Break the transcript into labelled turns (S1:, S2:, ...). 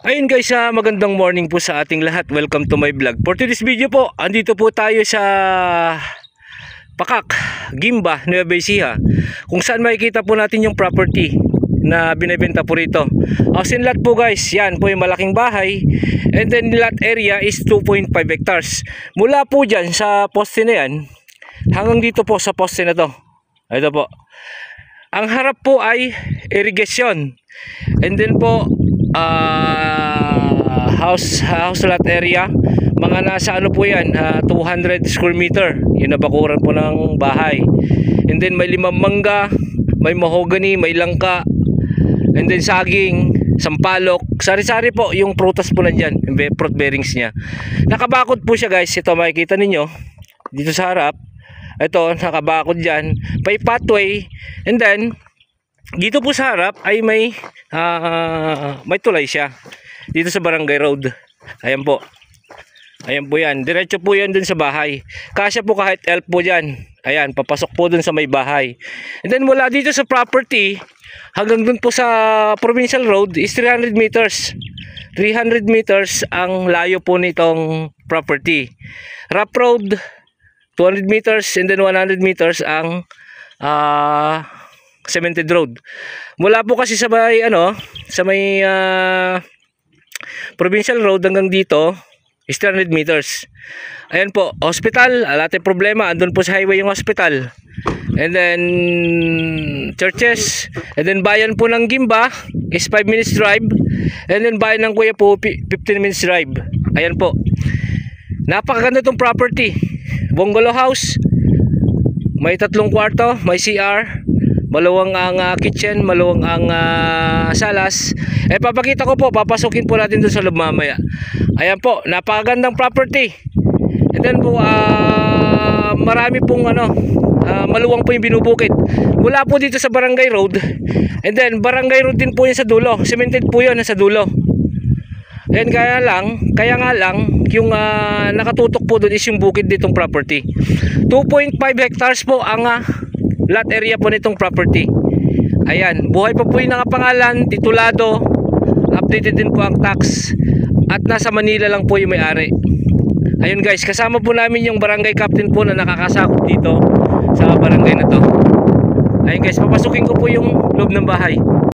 S1: Ayun guys, magandang morning po sa ating lahat. Welcome to my vlog. For today's video po, andito po tayo sa Pakak, Gimba, Nueva Ecija, kung saan makikita po natin yung property na binibenta po rito. House and lot po guys, yan po yung malaking bahay. And then lot area is 2.5 hectares. Mula po dyan sa poste na yan, hanggang dito po sa poste na to. Ito po. Ang harap po ay irrigation. And then po, house lot area, mga nasa ano po yan, 200 square meter yung nabakuran po ng bahay. And then may 5 mangga, may mahogany, may langka, and then saging, sampalok, sari-sari po yung prutas po nandyan, yung fruit bearings nya. Nakabakod po siya guys. Ito makikita ninyo dito sa harap. Ito nakabakod dyan, may pathway. And then dito po sa harap ay may tulay siya dito sa barangay road. Ayan po. Ayan po yan. Diretso po yan dun sa bahay. Kasya po kahit elf po dyan. Ayan, papasok po dun sa may bahay. And then mula dito sa property hanggang dun po sa provincial road is 300 meters. 300 meters ang layo po nitong property. Rough road 200 meters, and then 100 meters ang cemented road. Mula po kasi sa may provincial road hanggang dito is 300 meters. Ayan po, hospital, natin problema, andun po sa highway yung hospital. And then churches, and then bayan po ng Gimba is 5 minutes drive. And then bayan ng Kuya po 15 minutes drive. Ayan po. Napakaganda itong property. Bungalow house, may 3 kwarto, may CR, maluwang ang kitchen, maluwang ang salas. Papakita ko po, papasukin po natin doon sa loob mamaya. Ayan po, napakagandang property. And then po, marami pong maluwang po yung binubukid. Mula po dito sa barangay road. And then barangay road din po yan sa dulo. Cemented po yun sa dulo. And kaya nga lang yung nakatutok po doon is yung bukid ditong property. 2.5 hectares po ang lot area po nitong property. Ayan, buhay pa po yung nakapangalan, titulado, updated din po ang tax, at nasa Manila lang po yung may-ari. Ayun guys, kasama po namin yung barangay captain po na nakakasakop dito sa barangay na to. Ayun guys, papasukin ko po yung loob ng bahay.